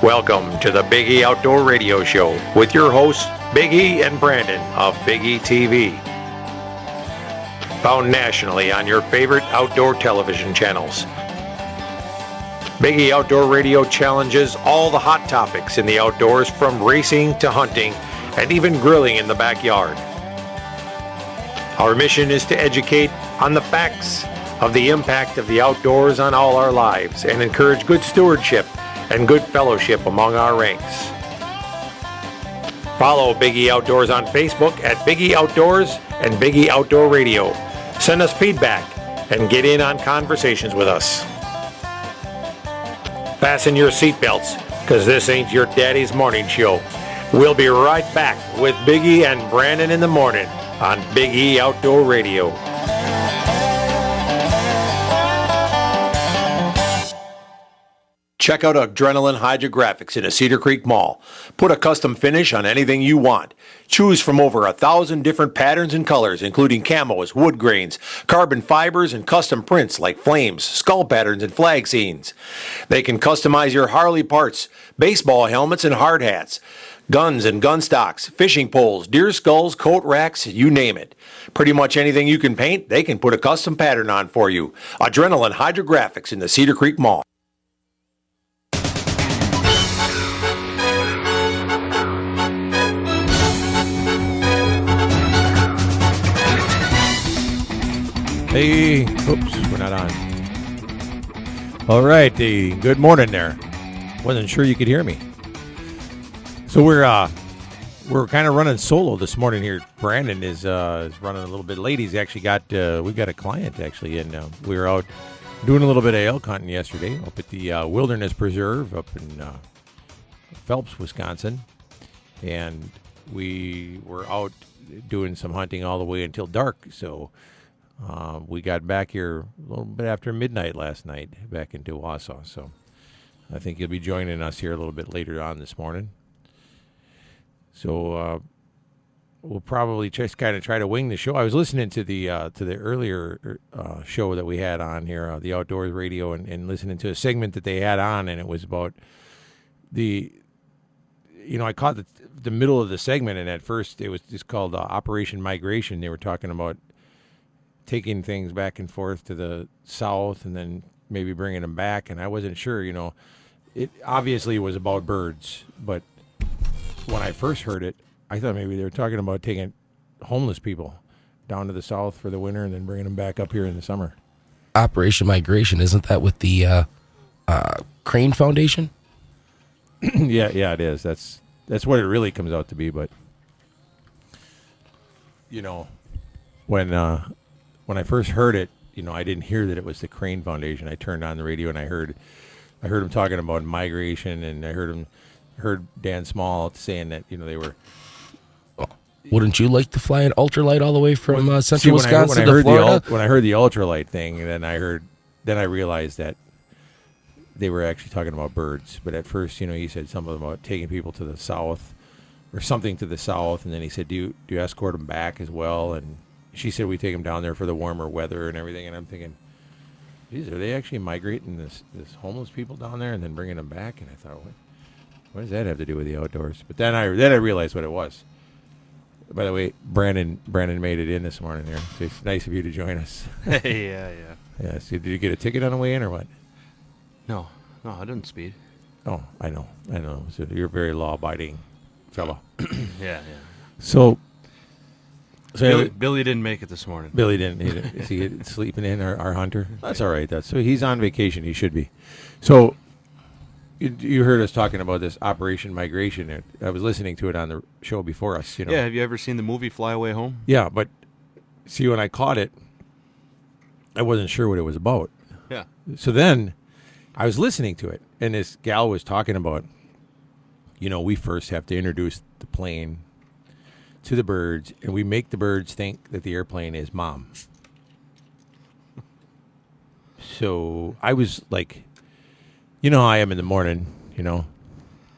Welcome to the Big E Outdoor Radio Show with your hosts, Big E and Brandon of Big E TV. Found nationally on your favorite outdoor television channels. Big E Outdoor Radio challenges all the hot topics in the outdoors, from racing to hunting and even grilling in the backyard. Our mission is to educate on the facts of the impact of the outdoors on all our lives and encourage good stewardship and good fellowship among our ranks. Follow Big E Outdoors on Facebook at Big E Outdoors and Big E Outdoor Radio. Send us feedback and get in on conversations with us. Fasten your seatbelts, because this ain't your daddy's morning show. We'll be right back with Big E and Brandon in the morning on Big E Outdoor Radio. Check out Adrenaline Hydrographics in a Cedar Creek Mall. Put a custom finish on anything you want. Choose from over 1,000 different patterns and colors, including camos, wood grains, carbon fibers, and custom prints like flames, skull patterns, and flag scenes. They can customize your Harley parts, baseball helmets and hard hats, guns and gun stocks, fishing poles, deer skulls, coat racks, you name it. Pretty much anything you can paint, they can put a custom pattern on for you. Adrenaline Hydrographics in the Cedar Creek Mall. Hey, oops, we're not on. All right, good morning there. Wasn't sure you could hear me. So we're kind of running solo this morning here. Brandon is running a little bit late. He's actually we got a client actually, and we were out doing a little bit of elk hunting yesterday up at the Wilderness Preserve up in Phelps, Wisconsin, and we were out doing some hunting all the way until dark. So. We got back here a little bit after midnight last night, back into Wausau. So I think you'll be joining us here a little bit later on this morning. So we'll probably just kind of try to wing the show. I was listening to the earlier show that we had on here, the Outdoors Radio, and listening to a segment that they had on, and it was about I caught the middle of the segment, and at first it was just called Operation Migration. They were talking about taking things back and forth to the south and then maybe bringing them back. And I wasn't sure, it obviously was about birds, but when I first heard it, I thought maybe they were talking about taking homeless people down to the south for the winter and then bringing them back up here in the summer. Operation Migration, isn't that with the Crane Foundation? Yeah, it is. That's what it really comes out to be. But, when I first heard it, I didn't hear that it was the Crane Foundation. I turned on the radio and I heard him talking about migration, and I heard Dan Small saying that they were. Wouldn't you like to fly an ultralight all the way from central Wisconsin to Florida? When I heard the ultralight thing, then I realized that they were actually talking about birds. But at first, he said something about taking people to the south or something to the south, and then he said, "Do you escort them back as well?" And she said we take them down there for the warmer weather and everything, and I'm thinking, geez, are they actually migrating this homeless people down there and then bringing them back? And I thought, what does that have to do with the outdoors? But then I realized what it was. By the way, Brandon made it in this morning here. So it's nice of you to join us. Yeah. Yeah. So did you get a ticket on the way in or what? No, I didn't speed. Oh, I know. So you're a very law-abiding fellow. Yeah. So Billy didn't make it this morning. Billy didn't. Is he sleeping in, our hunter? That's all right. So he's on vacation. He should be. So you heard us talking about this Operation Migration. I was listening to it on the show before us. Yeah. Have you ever seen the movie Fly Away Home? Yeah, but see, when I caught it, I wasn't sure what it was about. Yeah. So then I was listening to it, and this gal was talking about, we first have to introduce the plane to the birds, and we make the birds think that the airplane is mom. So I was like, how I am in the morning,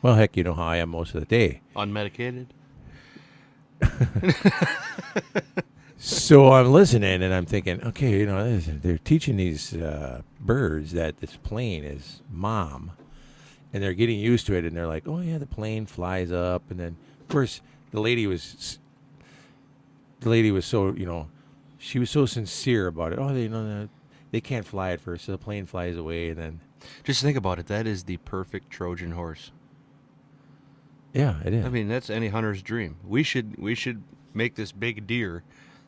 Well, heck, you know how I am most of the day. Unmedicated? So I'm listening, and I'm thinking, okay, they're teaching these birds that this plane is mom. and they're getting used to it, and they're like, oh yeah, the plane flies up, and then of course the lady was so, she was so sincere about it. Oh, they can't fly at first, so the plane flies away, and then Just think about it. That is the perfect Trojan horse. yeah, it is. I mean, that's any hunter's dream. We should make this big deer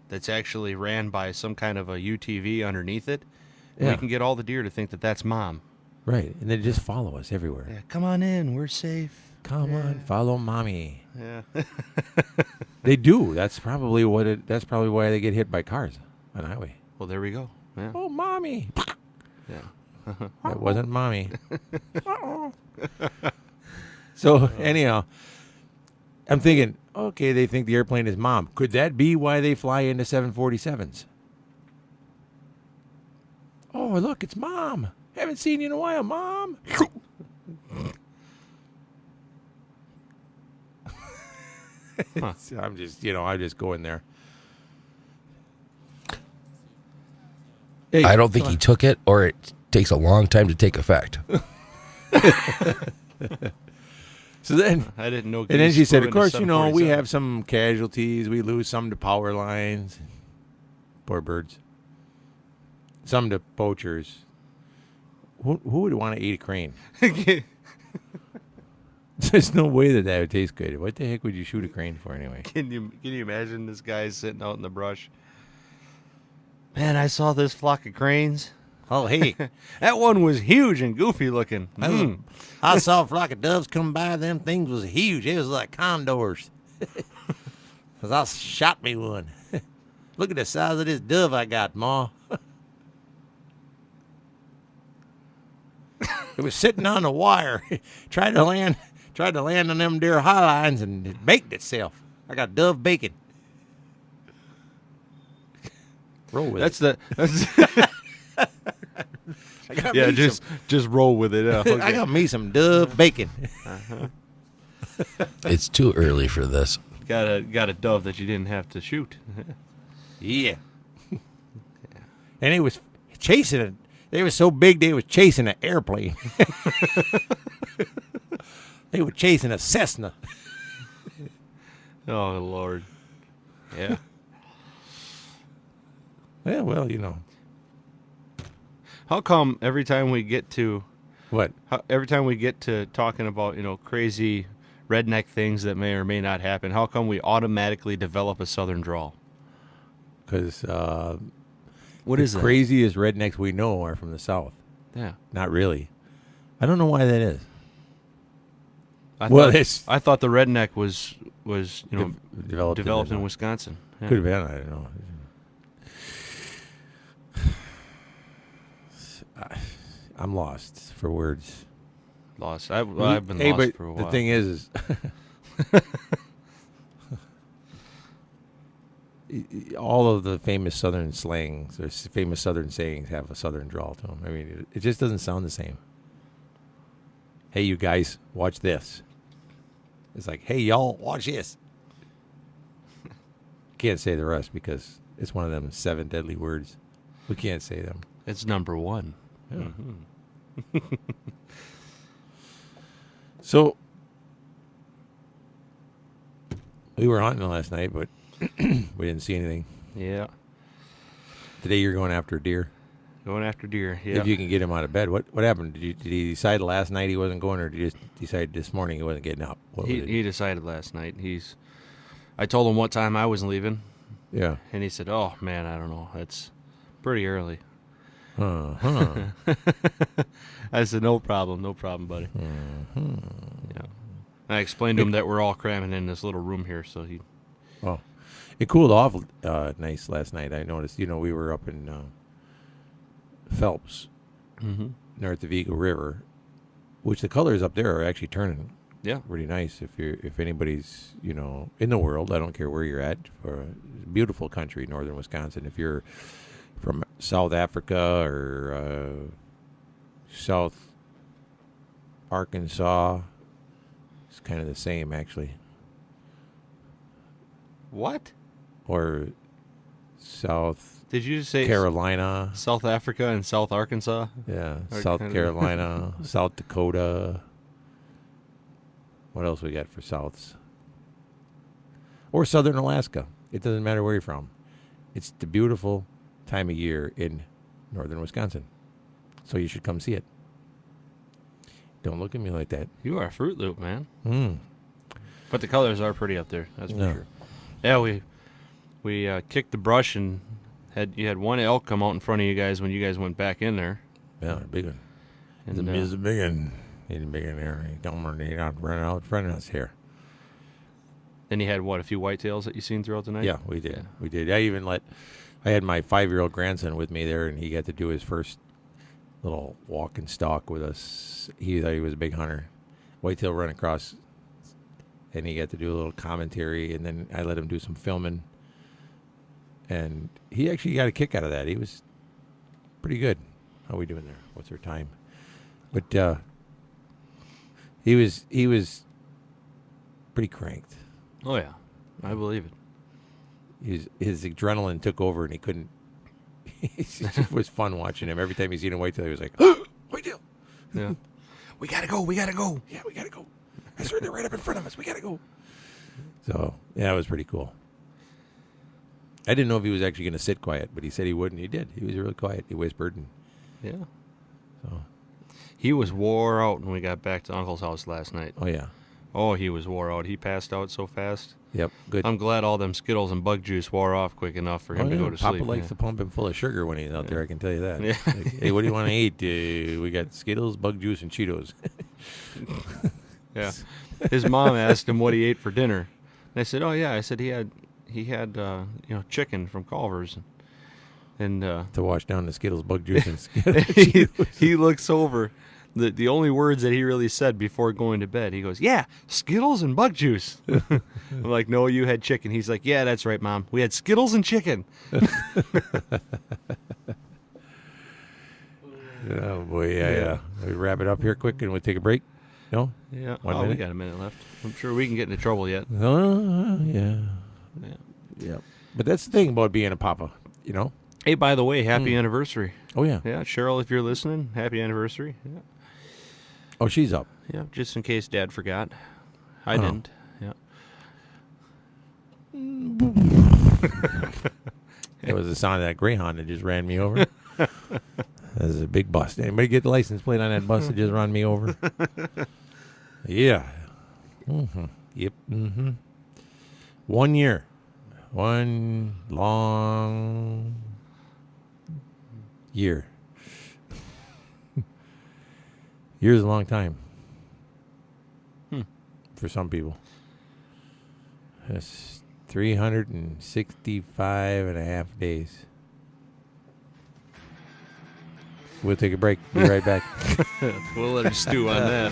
that's actually ran by some kind of a UTV underneath it. And Yeah. we can get all the deer to think that that's mom. Right, and they just follow us everywhere. Yeah, come on in. We're safe. Come on, follow mommy. Yeah. They do. That's probably that's probably why they get hit by cars on the highway. Well, there we go. Yeah. Oh, mommy. Yeah. That wasn't mommy. So anyhow, I'm thinking, okay, they think the airplane is mom. Could that be why they fly into 747s? Oh, look, it's mom. Haven't seen you in a while, mom. I'm just going there. Hey, I don't think he took it, or it takes a long time to take effect. So then, I didn't know. and then geese she said, flew of course, into we 747. have some casualties. We lose some to power lines. Poor birds. Some to poachers. Who would want to eat a crane? There's no way that would taste good. What the heck would you shoot a crane for anyway? Can you imagine this guy sitting out in the brush? Man, I saw this flock of cranes. Oh, hey. That one was huge and goofy looking. I saw a flock of doves come by. Them things was huge. It was like condors. 'Cause I shot me one. Look at the size of this dove I got, Ma. It was sitting on the wire. tried to land on them deer high lines, and it baked itself. I got dove bacon. Roll with That's it. I got yeah. me Just roll with it. Okay. I got me some dove bacon. It's too early for this. got a dove that you didn't have to shoot. Yeah. And it was chasing it. They were so big they was chasing an airplane. They were chasing a Cessna. Oh Lord. Yeah. Yeah, well, How come every time we get to What? talking about crazy redneck things that may or may not happen, how come we automatically develop a southern drawl? Because What the is that? craziest rednecks we know are from the South. Yeah. Not really. I don't know why that is. I Well, thought, I thought the redneck was Developed in Wisconsin. Yeah. Could have been. I don't know. I'm lost for words. Lost. I've been Hey, lost but for a while. the thing is all of the famous Southern slangs or famous Southern sayings have a Southern drawl to them. I mean, it just doesn't sound the same. Hey, you guys, watch this. It's like, hey, y'all, watch this. Can't say the rest because it's one of them 7 deadly words. We can't say them. It's number one. Yeah. So we were hunting last night, but we didn't see anything. Yeah. Today you're going after a deer. Going after deer. Yeah. If you can get him out of bed. What happened? Did he decide last night he wasn't going, or did you just decide this morning he wasn't getting up? What was it? He decided last night. I told him what time I was leaving, Yeah. and he said, "Oh man, I don't know. It's pretty early." Uh-huh. I said, "No problem, buddy." Yeah. I explained to him that we're all cramming in this little room here, so he. Oh, it cooled off nice last night. I noticed. We were up in Phelps, north of Eagle River, which the colors up there are actually turning. Yeah. Pretty nice. If anybody's in the world, I don't care where you're at, for a beautiful country, northern Wisconsin. If you're from South Africa or South Arkansas, it's kind of the same actually. What? Or South Did you just say Carolina. South Africa and South Arkansas? Yeah, Or South kind of- Carolina, South Dakota. What else we got for Souths? Or Southern Alaska. It doesn't matter where you're from. It's the beautiful time of year in northern Wisconsin. So you should come see it. Don't look at me like that. You are a Fruit Loop, man. Mm. But the colors are pretty up there. That's for No. sure. Yeah, we kicked the brush and you had one elk come out in front of you guys when you guys went back in there. Yeah, a big one. And, He's a big one. He's a big one there. He's not running out in front of us here. Then you had, what, a few whitetails that you seen throughout the night? Yeah, we did. Yeah. We did. I had my 5-year-old grandson with me there, and he got to do his first little walk and stalk with us. He thought he was a big hunter. Whitetail run across, and he got to do a little commentary, and then I let him do some filming. And he actually got a kick out of that. He was pretty good. How are we doing there? What's our time? But he was pretty cranked. Oh, yeah. I believe it. His adrenaline took over, and he couldn't. It was fun watching him. Every time he seen a whitetail, he was like, oh, whitetail. Yeah. We got to go. We got to go. Yeah, we got to go. I swear they're right up in front of us. We got to go. So, yeah, it was pretty cool. I didn't know if he was actually going to sit quiet, but he said he would, and he did. He was really quiet. He whispered. And Yeah. so, He was wore out when we got back to Uncle's house last night. oh, yeah. Oh, he was wore out. He passed out so fast. Yep, good. I'm glad all them Skittles and bug juice wore off quick enough for him to go to Papa sleep. likes Yeah. to pump him full of sugar when he's out there, I can tell you that. Yeah. Like, hey, what do you want to eat? We got Skittles, bug juice, and Cheetos. Yeah. His mom asked him what he ate for dinner. And I said, oh, yeah. I said he had chicken from Culver's. And To wash down the Skittles, bug juice, and Skittles. he looks over. The only words that he really said before going to bed, he goes, yeah, Skittles and bug juice. I'm like, no, you had chicken. He's like, yeah, that's right, Mom. We had Skittles and chicken. Oh, boy, yeah. We wrap it up here quick, and we'll take a break. No? Yeah. 1 We minute? got a minute left. I'm sure we can get into trouble yet. Yeah. Yeah. But that's the thing about being a papa, you know? Hey, by the way, happy anniversary. Oh, yeah. Yeah, Cheryl, if you're listening, happy anniversary. Yeah. Oh, she's up. Yeah, just in case Dad forgot. I Oh. didn't. Yeah. It was the sound of that Greyhound that just ran me over. That was a big bus. Anybody get the license plate on that bus that just ran me over? Yeah. Mm-hmm. Yep. Mm-hmm. 1 year. One long year. Year's a long time. For some people. That's 365 and a half days. We'll take a break. Be right back. We'll let her stew on that.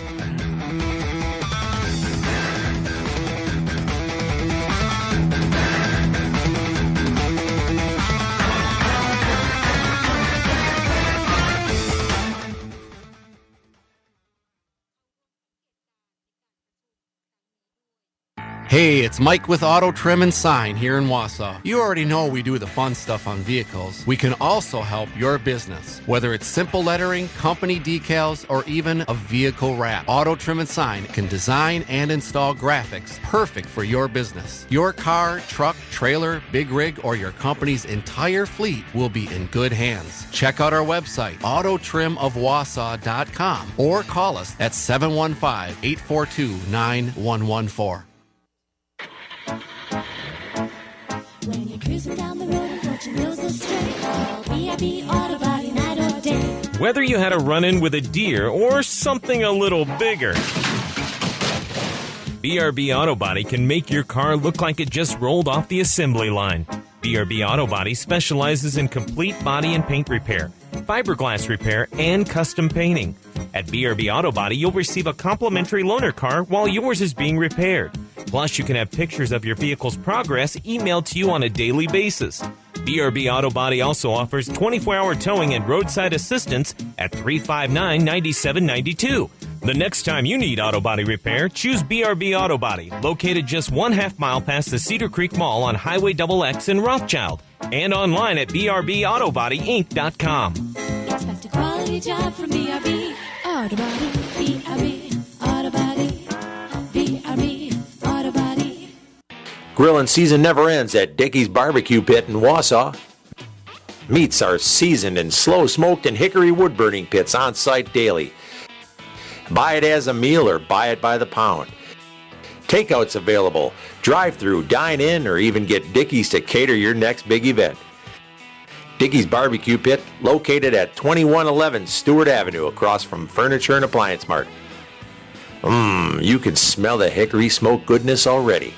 Hey, it's Mike with Auto Trim and Sign here in Wausau. You already know we do the fun stuff on vehicles. We can also help your business, whether it's simple lettering, company decals, or even a vehicle wrap. Auto Trim and Sign can design and install graphics perfect for your business. Your car, truck, trailer, big rig, or your company's entire fleet will be in good hands. Check out our website, autotrimofwausau.com, or call us at 715-842-9114. When you're cruising down the road and watching wheels are straight, call B.I.B. Auto Body night or day. Whether you had a run-in with a deer or something a little bigger, BRB Auto Body can make your car look like it just rolled off the assembly line. BRB Auto Body specializes in complete body and paint repair, fiberglass repair, and custom painting. At BRB Auto Body, you'll receive a complimentary loaner car while yours is being repaired. Plus, you can have pictures of your vehicle's progress emailed to you on a daily basis. BRB Auto Body also offers 24-hour towing and roadside assistance at 359-9792. The next time you need auto body repair, choose BRB Auto Body, located just 1/2 mile past the Cedar Creek Mall on Highway XX in Rothschild, and online at brbautobodyinc.com. Expect a quality job from B.I.B. Auto Body, B.I.B. Auto Body, B.I.B. Grilling season never ends at Dickey's Barbecue Pit in Wausau. Meats are seasoned and slow smoked in hickory wood burning pits on site daily. Buy it as a meal or buy it by the pound. Takeout's available. Drive-through, dine in, or even get Dickey's to cater your next big event. Dickey's Barbecue Pit, located at 2111 Stewart Avenue across from Furniture and Appliance Mart. You can smell the hickory smoke goodness already.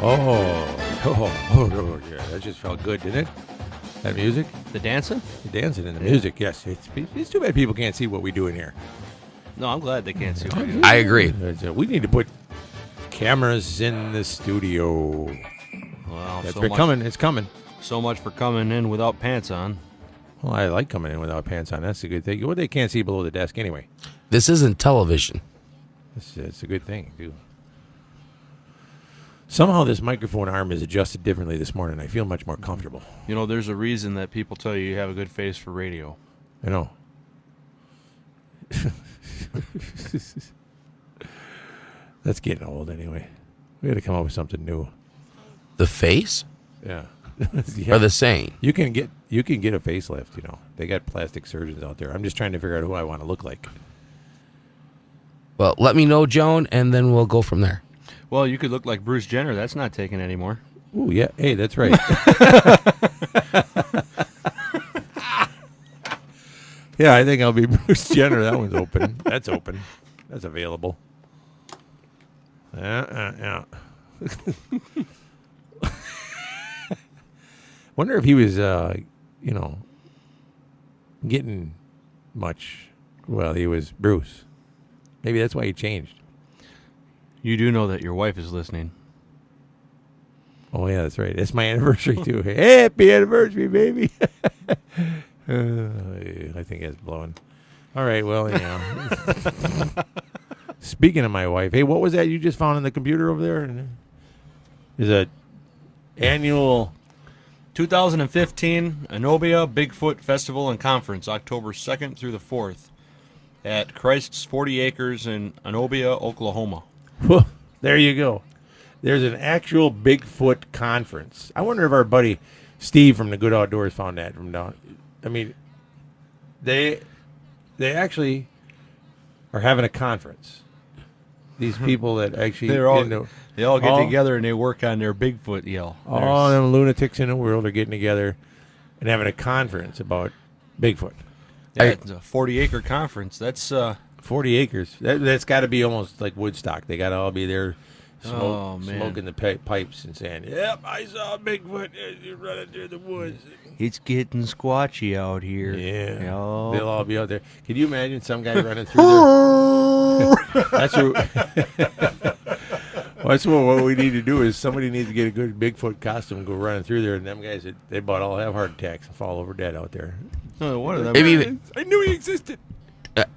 Oh, yeah, that just felt good, didn't it? That music? The dancing? The dancing and the music, yes. It's too bad people can't see what we do in here. No, I'm glad they can't see what we do. I agree. We need to put cameras in the studio. Well, That's coming. It's coming. So much for coming in without pants on. Well, I like coming in without pants on. That's a good thing. Well, they can't see below the desk anyway. This isn't television. It's a good thing, too. Somehow this microphone arm is adjusted differently this morning. I feel much more comfortable. You know, there's a reason that people tell you have a good face for radio. I know. That's getting old anyway. We got to come up with something new. The face Yeah. or the saying? You can get a facelift, you know. They got plastic surgeons out there. I'm just trying to figure out who I want to look like. Well, let me know, Joan, and then we'll go from there. Well, you could look like Bruce Jenner. That's not taken anymore. Ooh, yeah. Hey, that's right. Yeah, I think I'll be Bruce Jenner. That one's open. That's open. That's available. Yeah. Wonder if he was, getting much. Well, he was Bruce. Maybe that's why he changed. You do know that your wife is listening. Oh, yeah, that's right. It's my anniversary, too. Happy anniversary, baby. I think it's blowing. All right, well, yeah. Speaking of my wife, hey, what was that you just found on the computer over there? Is a annual 2015 Anobia Bigfoot Festival and Conference, October 2nd through the 4th at Christ's 40 Acres in Anobia, Oklahoma. There you go. There's an actual Bigfoot conference. I wonder if our buddy Steve from the Good Outdoors found that from down. I mean, they actually are having a conference. These people that actually they all get together and they work on their Bigfoot yell. All them lunatics in the world are getting together and having a conference about Bigfoot. Yeah, it's a 40-acre conference. That's 40 acres. That's got to be almost like Woodstock. They got to all be there smoking the pipes and saying, "Yep, I saw Bigfoot running through the woods." It's getting squatchy out here. Yeah, Oh. they'll all be out there. Can you imagine some guy running through there? That's what we need to do is somebody needs to get a good Bigfoot costume and go running through there, and them guys they about all have heart attacks and fall over dead out there. Oh, what are them? Maybe I knew he existed.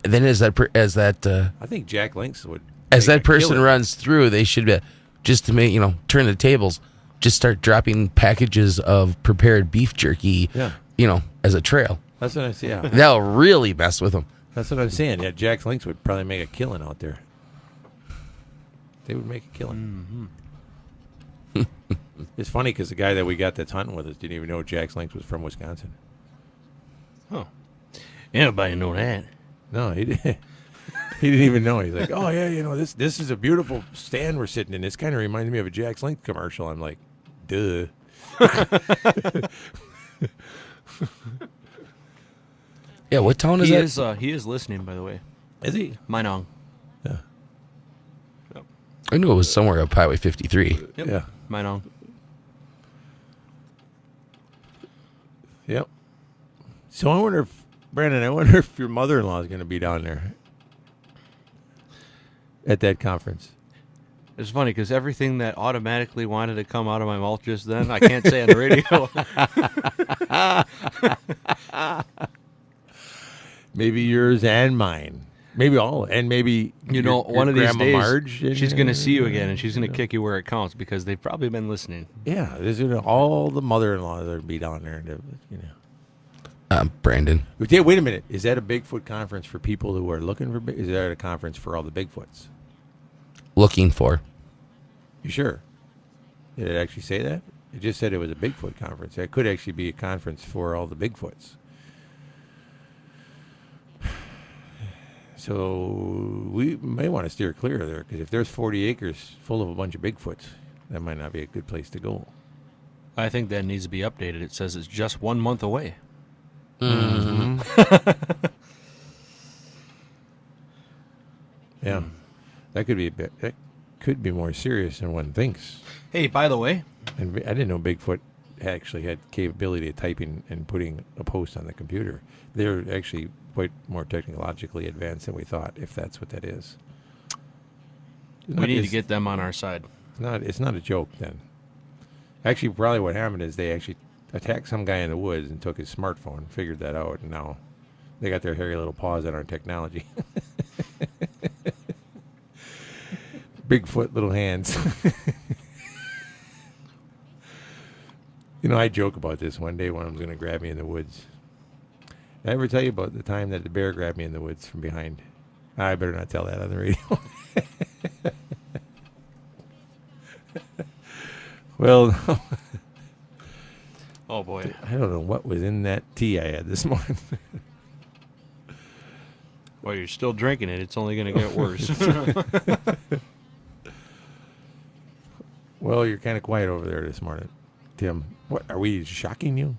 then as that I think Jack Lynx would. as make that a person killer. runs through, they should just to make turn the tables. Just start dropping packages of prepared beef jerky. Yeah. As a trail. That's what I see. Yeah. That'll really mess with them. That's what I'm saying. Yeah, Jack Lynx would probably make a killing out there. They would make a killing. Mm-hmm. It's funny because the guy that we got that's hunting with us didn't even know Jack Lynx was from Wisconsin. Oh, anybody know that? No, he didn't. He didn't even know. He's like, "Oh yeah, this is a beautiful stand we're sitting in. This kind of reminds me of a Jack Lynx commercial." I'm like, "Duh." Yeah, what town is that? He is listening, by the way. Is he? Minong. Yeah. I knew it was somewhere up Highway 53. Yep. Yeah. Minong. Yep. So I wonder if Brandon, if your mother-in-law is going to be down there at that conference. It's funny because everything that automatically wanted to come out of my mouth just then, I can't say on the radio. Maybe yours and mine. Maybe maybe one of these Grandma days, Marge she's going to see you again, and she's going to kick you where it counts because they've probably been listening. Yeah, there's all the mother-in-laws that would be down there. Brandon. Wait a minute. Is that a Bigfoot conference for people who are looking for? Is that a conference for all the Bigfoots? Looking for. You sure? Did it actually say that? It just said it was a Bigfoot conference. It could actually be a conference for all the Bigfoots. So we may want to steer clear of there, because if there's 40 acres full of a bunch of Bigfoots, that might not be a good place to go. I think that needs to be updated. It says it's just 1 month away. Yeah, that could be that could be more serious than one thinks. Hey, by the way, And I didn't know Bigfoot actually had capability of typing and putting a post on the computer. They're actually quite more technologically advanced than we thought, if that's what that is. we need to get them on our side. It's not a joke then. Actually, probably what happened is they actually attacked some guy in the woods and took his smartphone, figured that out, and now they got their hairy little paws on our technology. Bigfoot little hands. I joke about this. One day one of them's going to grab me in the woods. Did I ever tell you about the time that the bear grabbed me in the woods from behind? I better not tell that on the radio. Well, no. Oh, boy. I don't know what was in that tea I had this morning. Well, you're still drinking it. It's only going to get worse. Well, you're kind of quiet over there this morning, Tim. What, are we shocking you?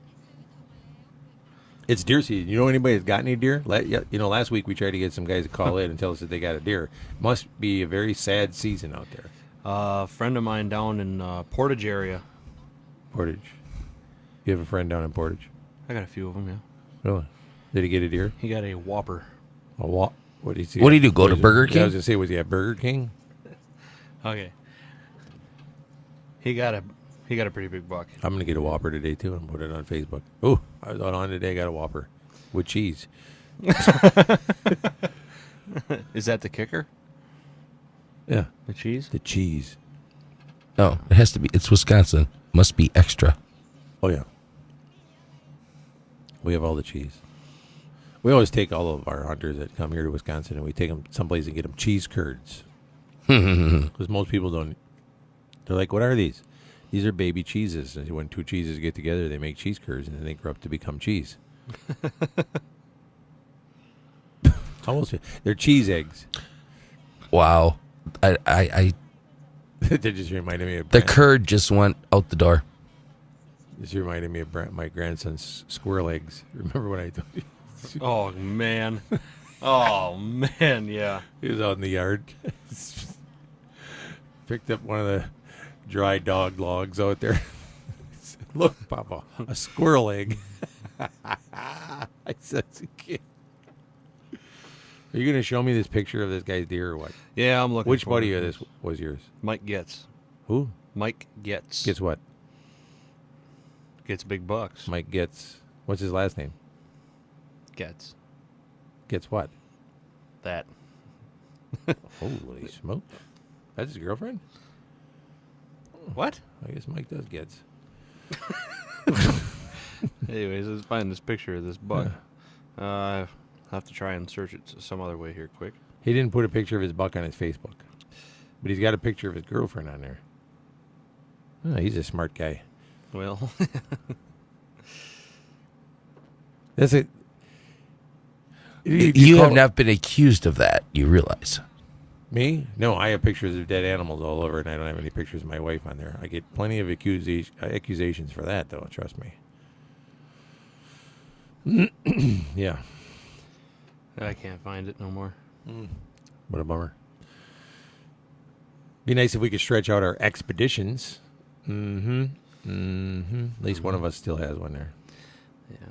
It's deer season. You know anybody that's got any deer? Last week we tried to get some guys to call in and tell us that they got a deer. Must be a very sad season out there. A friend of mine down in Portage area. Portage. You have a friend down in Portage? I got a few of them, yeah. Really? Did he get a deer? He got a Whopper. A what? What did he? What do you do? Go to Was it- Burger I King? was gonna say, was he at Burger King? Okay. He got a pretty big buck. I'm gonna get a Whopper today too and put it on Facebook. Oh, I was on today. Got a Whopper with cheese. Is that the kicker? Yeah, The cheese? the cheese. No, it has to be. It's Wisconsin. Must be extra. Oh yeah, we have all the cheese. We always take all of our hunters that come here to Wisconsin and we take them someplace and get them cheese curds. Because most people don't. They're like, "What are these?" These are baby cheeses. And when two cheeses get together, they make cheese curds, and then they grow up to become cheese. Almost, they're cheese eggs. Wow. I That just reminded me of the curd just went out the door. This reminded me of my grandson's squirrel eggs. Remember when I told you? Oh, man. Oh, man, yeah. He was out in the yard. Picked up one of the dry dog logs out there. Said, "Look, Papa, a squirrel egg." I said, "Kid, are you going to show me this picture of this guy's deer or what?" Yeah, I'm looking Which for buddy it. of this was yours? Mike Getz. Who? Mike Getz. Gets what? Gets big bucks. Mike gets. What's his last name? Getz. Gets what? That. Holy smoke! That's his girlfriend? What? I guess Mike does gets. Anyways, let's find this picture of this buck. I'll have to try and search it some other way here quick. He didn't put a picture of his buck on his Facebook, but he's got a picture of his girlfriend on there. Oh, he's a smart guy. Well, That's it. You have not been accused of that, you realize. Me? No, I have pictures of dead animals all over, and I don't have any pictures of my wife on there. I get plenty of accusations for that, though. Trust me. Yeah. I can't find it no more. What a bummer. Be nice if we could stretch out our expeditions. At least one of us still has one there. Yeah.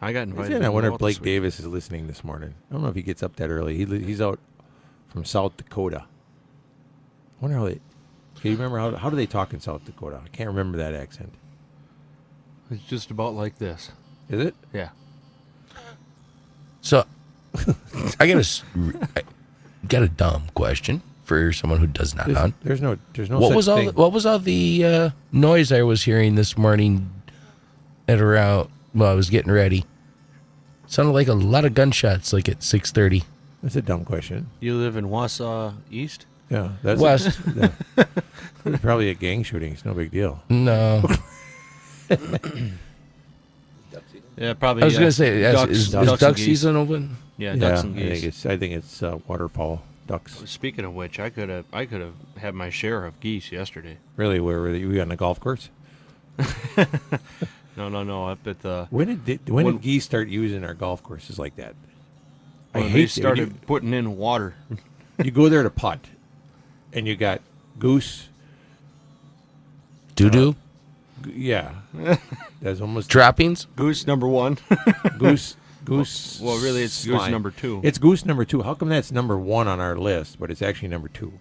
I got invited. I to wonder go if out Blake this week. Davis is listening this morning. I don't know if he gets up that early. He's out from South Dakota. I wonder how they... Can you remember how do they talk in South Dakota? I can't remember that accent. It's just about like this. Is it? Yeah. So I got a dumb question for someone who does not hunt. There's no What such was thing. what was all the noise I was hearing this morning at around while I was getting ready? Sounded like a lot of gunshots, like at 6:30. That's a dumb question. You live in Wausau East? Yeah, that's West. Probably a gang shooting. It's no big deal. No, Yeah, probably. I was gonna say ducks, is ducks and duck geese. season open? Yeah, Yeah, ducks and geese. I think it's waterfowl ducks. Speaking of which, I could have had my share of geese yesterday. Really, where were you on the golf course? No, up at the When did geese start using our golf courses like that? when I they hate started putting in water. you go there to putt, and you got goose. Doo-doo? Yeah, that's almost Droppings? Goose number 1. goose. Well, really, it's goose slime. number 2. It's goose number 2. How come that's number 1 on our list, but it's actually number 2?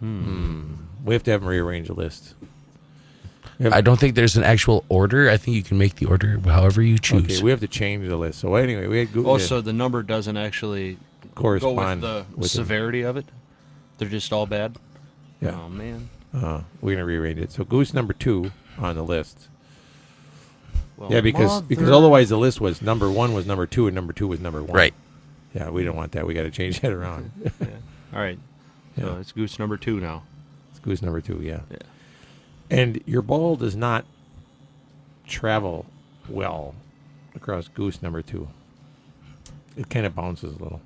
We have to have them rearrange the list. I don't think there's an actual order. I think you can make the order however you choose. Okay, we have to change the list. So anyway, we had goose. Also, the number doesn't actually go with correspond the with severity of it. They're just all bad. Yeah. Oh man. We're gonna rearrange it. So goose number 2 on the list. Well, Yeah, because otherwise the list was number 1 was number 2 and number 2 was number 1. Right. Yeah, we don't want that. We got to change that around. All right. So Yeah. it's goose number 2 now. It's goose number 2. Yeah. Yeah. And your ball does not travel well across goose number 2. It kind of bounces a little.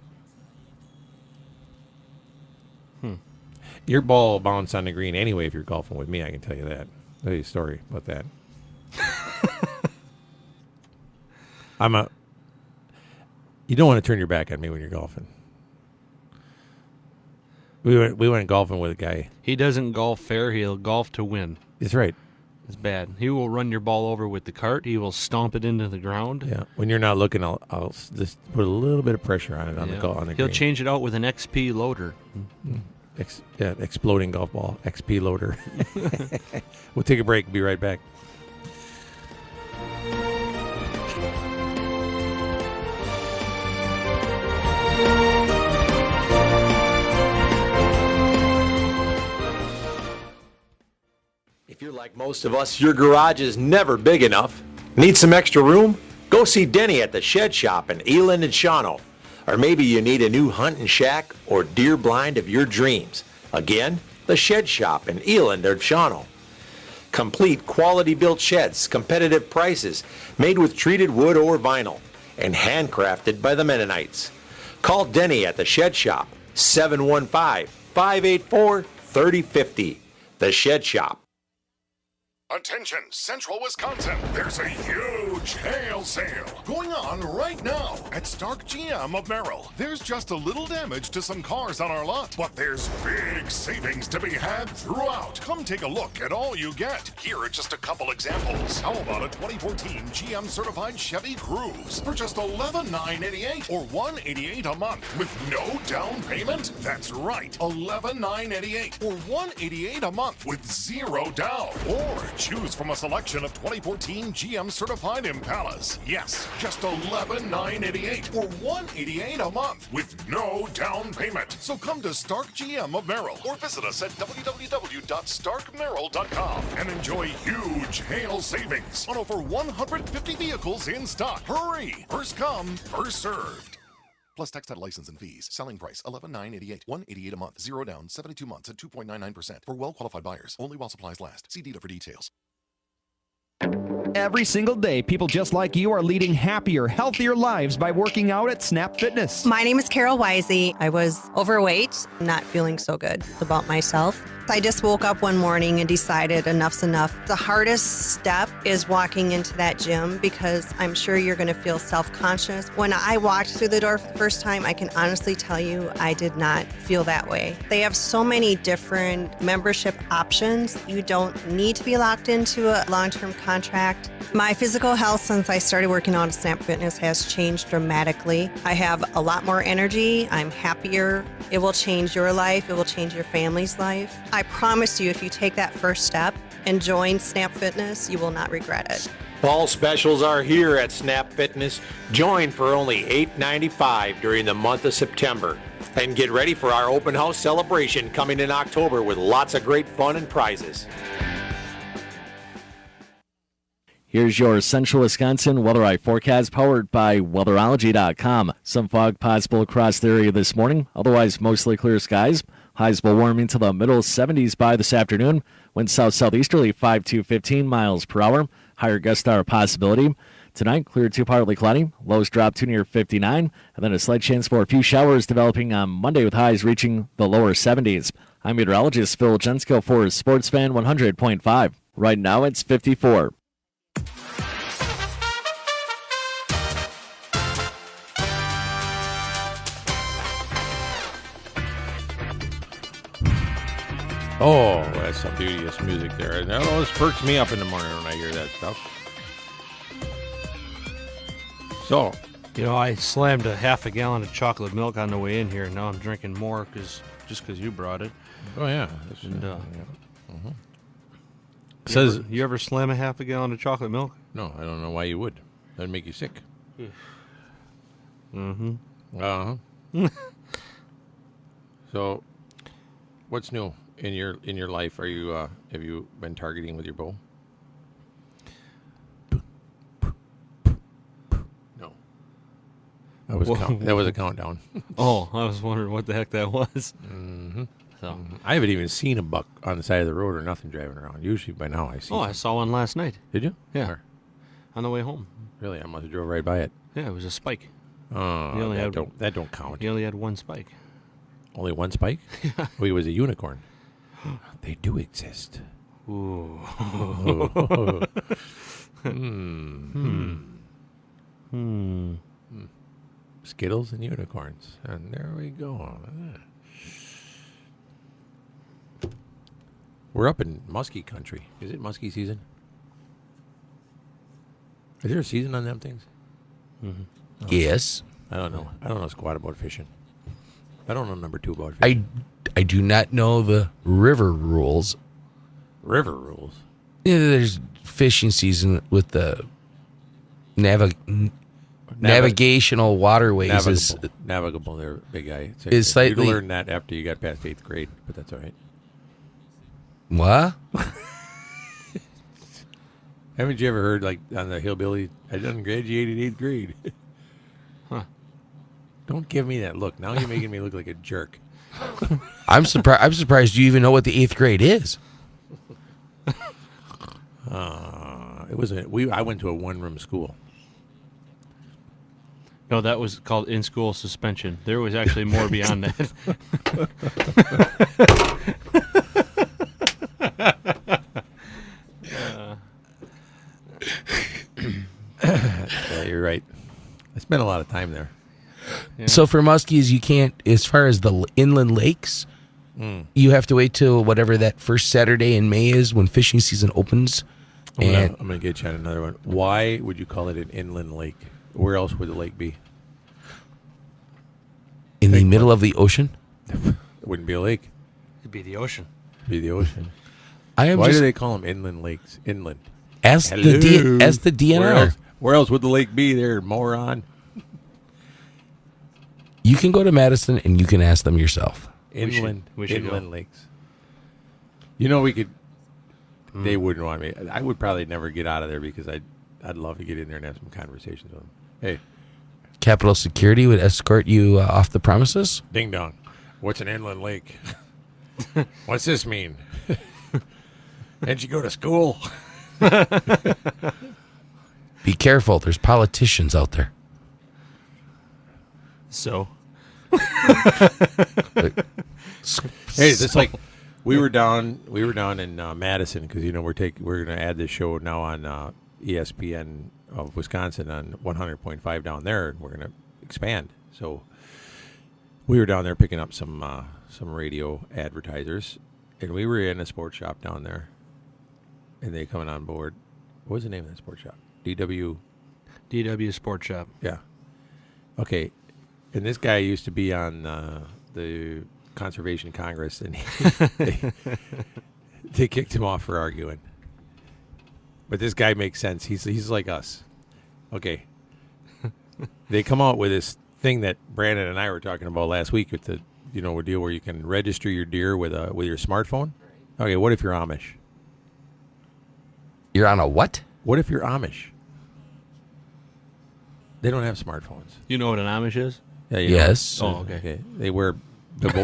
Your ball will bounce on the green anyway if you're golfing with me. I can tell you that. I'll tell you a story about that. You don't want to turn your back on me when you're golfing. We went golfing with a guy. He doesn't golf fair. He'll golf to win. That's right. It's bad. He will run your ball over with the cart. He will stomp it into the ground. Yeah. When you're not looking, I'll just put a little bit of pressure on it on Yeah. the on the He'll green. change it out with an XP loader. Exploding golf ball, XP loader. We'll take a break. Be right back. If you're like most of us, your garage is never big enough. Need some extra room? Go see Denny at the Shed Shop in Eland and Shawano. Or maybe you need a new hunting shack or deer blind of your dreams. Again, the Shed Shop in Eland or Shawano. Complete quality built sheds, competitive prices, made with treated wood or vinyl, and handcrafted by the Mennonites. Call Denny at the Shed Shop, 715-584-3050. The Shed Shop. Attention, Central Wisconsin. There's a huge hail sale going on right now at Stark GM of Merrill. There's just a little damage to some cars on our lot, but there's big savings to be had throughout. Come take a look at all you get. Here are just a couple examples. How about a 2014 GM certified Chevy Cruze for just $11,988 or $188 a month with no down payment? That's right, $11,988 or $188 a month with zero down. Or choose from a selection of 2014 GM certified Impalas. Yes, just $11,988 or $188 a month with no down payment. So come to Stark GM of Merrill or visit us at www.starkmerrill.com and enjoy huge hail savings on over 150 vehicles in stock. Hurry! First come, first served. Plus tax, title, license, and fees. Selling price $11,988. $188 a month. Zero down. 72 months at 2.99% for well-qualified buyers. Only while supplies last. See dealer for details. Every single day, people just like you are leading happier, healthier lives by working out at Snap Fitness. My name is Carol Wisey. I was overweight, not feeling so good about myself. I just woke up one morning and decided enough's enough. The hardest step is walking into that gym because I'm sure you're going to feel self-conscious. When I walked through the door for the first time, I can honestly tell you I did not feel that way. They have so many different membership options. You don't need to be locked into a long-term contract. My physical health since I started working out at Snap Fitness has changed dramatically. I have a lot more energy. I'm happier. It will change your life. It will change your family's life. I promise you, if you take that first step and join Snap Fitness, you will not regret it. Fall specials are here at Snap Fitness. Join for only $8.95 during the month of September. And get ready for our open house celebration coming in October with lots of great fun and prizes. Here's your Central Wisconsin Weather Eye forecast powered by weatherology.com. Some fog possible across the area this morning, otherwise mostly clear skies. Highs will warm into the middle 70s by this afternoon. Winds south-southeasterly 5 to 15 miles per hour. Higher gust hour possibility. Tonight, clear to partly cloudy. Lows drop to near 59. And then a slight chance for a few showers developing on Monday with highs reaching the lower 70s. I'm meteorologist Phil Jensko for Sports Fan 100.5. Right now, it's 54. Oh, that's some beauteous music there. That always perks me up in the morning when I hear that stuff. So, I slammed a half a gallon of chocolate milk on the way in here, and now I'm drinking more just because you brought it. oh yeah. And, Says you ever slam a half a gallon of chocolate milk? no, I don't know why you would. That'd make you sick. Mm-hmm. Uh-huh. So, what's new in your life? Are you have you been targeting with your bow? No. That was a countdown. Oh, I was wondering what the heck that was. Mm-hmm. So, I haven't even seen a buck on the side of the road or nothing driving around. Usually by now I see. I saw one last night. Did you? Yeah. Where? On the way home. Really? I must have drove right by it. Yeah, it was a spike. Oh, He only that had- don't count. He only had one spike. Only one spike? Oh, he was a unicorn. They do exist. Ooh. Skittles and unicorns. And there we go. We're up in muskie country. Is it muskie season? Is there a season on them things? Mm-hmm. Yes. I don't know. I don't know squat about fishing. I don't know number 2 about fishing. I do not know the river rules. River rules. Yeah, there's fishing season with the navigational waterways. Navigable there, big guy. Is slightly- You learned that after you got past 8th grade, but that's all right. What? Haven't you ever heard, like, on the hillbilly, I done graduated 8th grade? Huh. Don't give me that look. Now you're making me look like a jerk. I'm surprised you even know what the 8th grade is. I went to a one-room school. No, that was called in-school suspension. There was actually more beyond that. Yeah, you're right. I spent a lot of time there. Yeah. So for muskies, you can't, as far as the inland lakes, you have to wait till whatever that first Saturday in May is when fishing season opens. I'm going to get you on another one. Why would you call it an inland lake? Where else would the lake be? In the middle of the ocean? It wouldn't be a lake. It'd be the ocean. It'd be the ocean. Why do they call them inland lakes? Inland. Ask the DNR. Where else would the lake be there, moron? You can go to Madison and you can ask them yourself. Inland go. lakes. You know, we could. They wouldn't want me. I would probably never get out of there because I'd love to get in there and have some conversations with them. Hey, Capitol Security would escort you off the premises? ding dong. What's an inland lake? What's this mean? Didn't you go to school? Be careful. There's politicians out there. So, Hey, it's like we were down in Madison because we're going to add this show now on ESPN of Wisconsin on 100.5 down there, and we're going to expand. So we were down there picking up some radio advertisers, and we were in a sports shop down there, and they coming on board. What was the name of that sports shop? DW Sports Shop. Yeah. Okay. And this guy used to be on the Conservation Congress, and they kicked him off for arguing. But this guy makes sense. He's like us. Okay. They come out with this thing that Brandon and I were talking about last week with the a deal where you can register your deer with your smartphone. Okay, what if you're Amish? You're on a what? What if you're Amish? They don't have smartphones. You know what an Amish is? Yeah. Yes. Oh, okay. They wear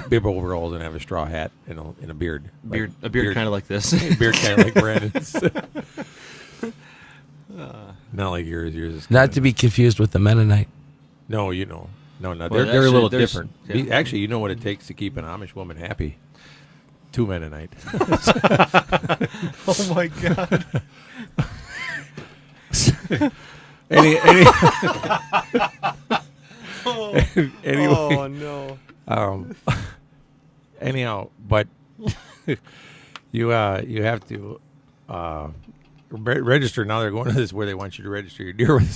bib overalls and have a straw hat and a beard. A beard kind of like this. Beard kind of like Brandon's. Not like yours. Yours is Not to be confused with the Mennonite. No, no. Well, They're a little there's- different. yeah. Actually, you know what it takes to keep an Amish woman happy? 2 Mennonite. Oh my God. Anyway, Oh no. anyhow, but you have to register. Now they're going to this where they want you to register your deer with a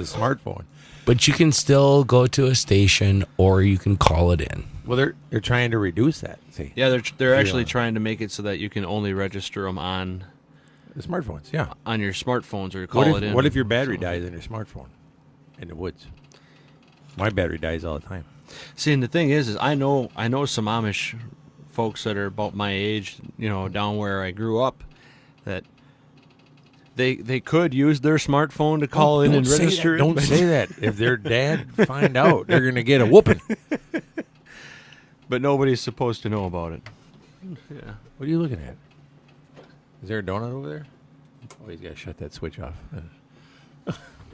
smartphone. But you can still go to a station or you can call it in. Well, they're trying to reduce that. See, Yeah, they're actually trying to make it so that you can only register them on the smartphones. Yeah. on your smartphones or call it in. What if your battery dies in your smartphone in the woods? My battery dies all the time. See, and the thing is I know some Amish folks that are about my age, down where I grew up, that they could use their smartphone to call in and register it. Don't say that. If their dad find out, they're going to get a whooping. But nobody's supposed to know about it. Yeah. What are you looking at? Is there a donut over there? Oh, he's got to shut that switch off.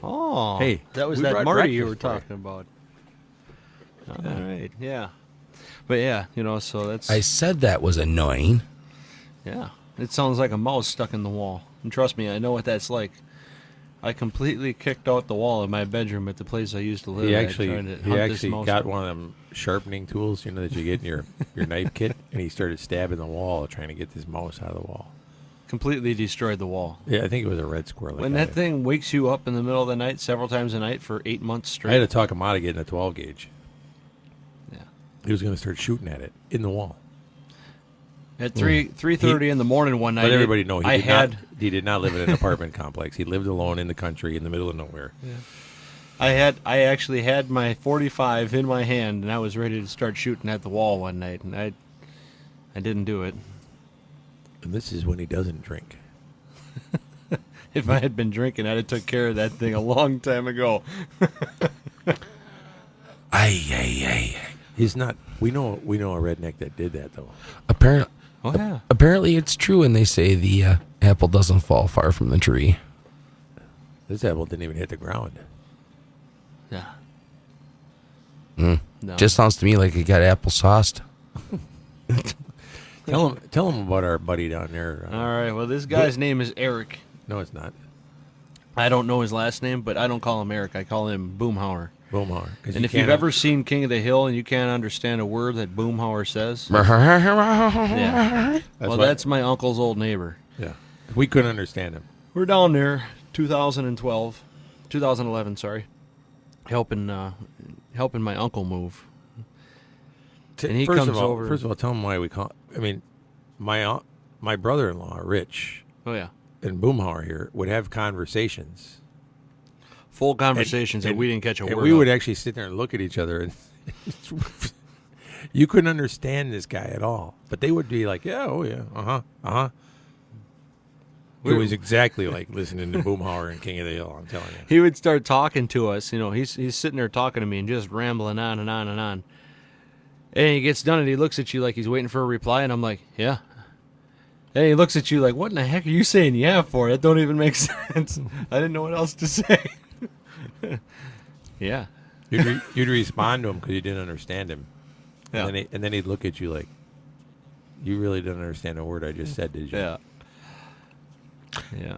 Oh, Hey, that was we that brought Marty you were breakfast for you. talking about. All right, yeah. But yeah, so that's I said that was annoying. yeah. It sounds like a mouse stuck in the wall. And trust me, I know what that's like. I completely kicked out the wall of my bedroom at the place I used to live. He at, actually trying to hunt this mouse got down. one of them sharpening tools, that you get in your knife kit, and he started stabbing the wall trying to get this mouse out of the wall. Completely destroyed the wall. Yeah, I think it was a red squirrel. When that thing wakes you up in the middle of the night several times a night for 8 months I straight. had to talk him out of getting a 12 gauge. Yeah. He was going to start shooting at it in the wall. At 3:30 in the morning one night. But everybody know I he did not live in an apartment complex. He lived alone in the country in the middle of nowhere. I actually had my 45 in my hand and I was ready to start shooting at the wall one night and I didn't do it. And this is when he doesn't drink. If I had been drinking, I'd have took care of that thing a long time ago. He's not. We know a redneck that did that though. Apparently it's true when they say the apple doesn't fall far from the tree. This apple didn't even hit the ground. Yeah. Mm. No. Just sounds to me like it got apple sauced. Tell him about our buddy down there. All right. Well, this guy's name is Eric. No, it's not. I don't know his last name, but I don't call him Eric. I call him Boomhauer. Boomhauer. And if you've ever seen King of the Hill and you can't understand a word that Boomhauer says, yeah. That's my uncle's old neighbor. Yeah. We couldn't understand him. We're down there, 2011, sorry, helping my uncle move. And he comes over. First of all, tell him why we call. I mean, my brother-in-law, Rich. Oh yeah. And Boomhauer here would have conversations. Full conversations and we didn't catch a word. We would actually sit there and look at each other, and you couldn't understand this guy at all. But they would be like, "Yeah, oh yeah, It was exactly like listening to Boomhauer and King of the Hill. I'm telling you. He would start talking to us. He's sitting there talking to me and just rambling on and on and on. And he gets done and he looks at you like he's waiting for a reply, and I'm like, yeah. And he looks at you like, what in the heck are you saying yeah for? That don't even make sense. I didn't know what else to say. Yeah. You'd respond to him because you didn't understand him. Yeah. And then he'd look at you like, you really didn't understand a word I just said, did you? Yeah. Yeah.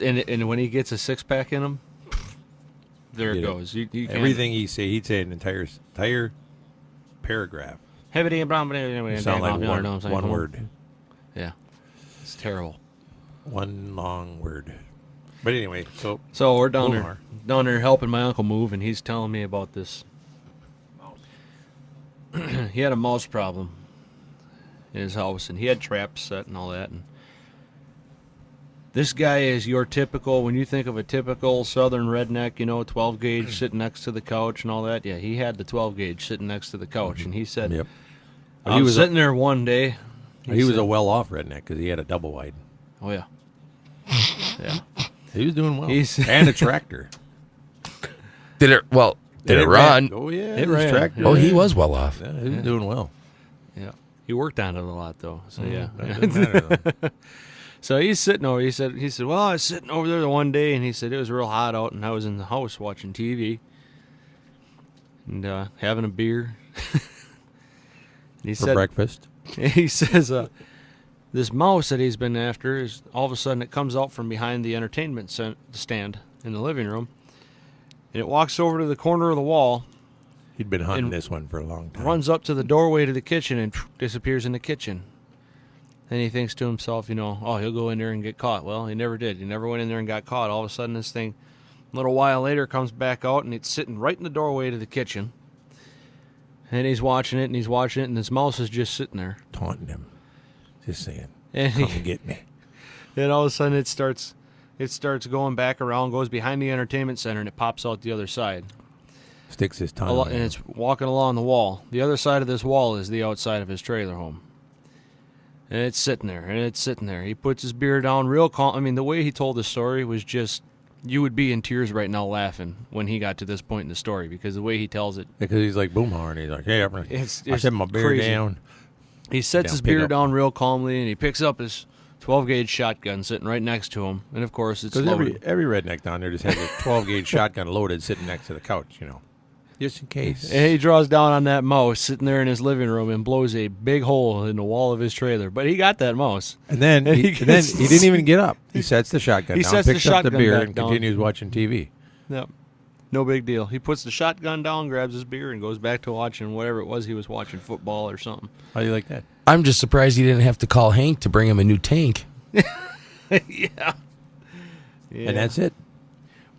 And when he gets a six-pack in him, there it goes. You everything he'd say an entire paragraph. Sound like one word. Yeah. It's terrible. One long word. But anyway, so we're down there helping my uncle move, and he's telling me about this. He had a mouse problem in his house, and he had traps set and all that. And This guy is your typical, when you think of a typical southern redneck, 12 gauge sitting next to the couch and all that. Yeah, he had the 12 gauge sitting next to the couch, and he said, Yep. I was sitting there one day. He was a well-off redneck because he had a double wide. Oh, yeah. Yeah. He was doing well. He's- and a tractor. Did it run? Oh, yeah. It was ran. tractor. Oh, he was well off. Yeah, he was doing well. Yeah. He worked on it a lot, though. So, yeah. That doesn't matter, though. So he's sitting over. He said, well, I was sitting over there the one day, and he said it was real hot out, and I was in the house watching TV and having a beer. And he For said, breakfast. he says, this mouse that he's been after is all of a sudden it comes out from behind the entertainment stand in the living room, and it walks over to the corner of the wall, He'd been hunting And this one for a long time. runs up to the doorway to the kitchen, and disappears in the kitchen. Then he thinks to himself, oh, he'll go in there and get caught. Well, he never did. He never went in there and got caught. All of a sudden, this thing, a little while later, comes back out, and it's sitting right in the doorway to the kitchen. And he's watching it, and this mouse is just sitting there. Taunting him. Just saying, And come and get me. then all of a sudden, it starts going back around, goes behind the entertainment center, and it pops out the other side. Sticks his tongue And it's walking along the wall. The other side of this wall is the outside of his trailer home. And it's sitting there, He puts his beer down real calm. I mean, the way he told the story was just, you would be in tears right now laughing when he got to this point in the story, because the way he tells it. Because he's like Boomhauer, and he's like, hey, I set my beer crazy. down. He sets his pick beer up. down real calmly, and he picks up his 12-gauge shotgun sitting right next to him. And, of course, it's Because loaded. every redneck down there just has a 12-gauge shotgun loaded sitting next to the couch, just in case. And he draws down on that mouse sitting there in his living room and blows a big hole in the wall of his trailer. But he got that mouse. And then he didn't even get up. He sets the shotgun He down, sets the picks up the shotgun beer, back and down. continues watching TV. Yep. No big deal. He puts the shotgun down, grabs his beer, and goes back to watching whatever it was he was watching, football or something. How do you like that? I'm just surprised he didn't have to call Hank to bring him a new tank. Yeah. And that's it.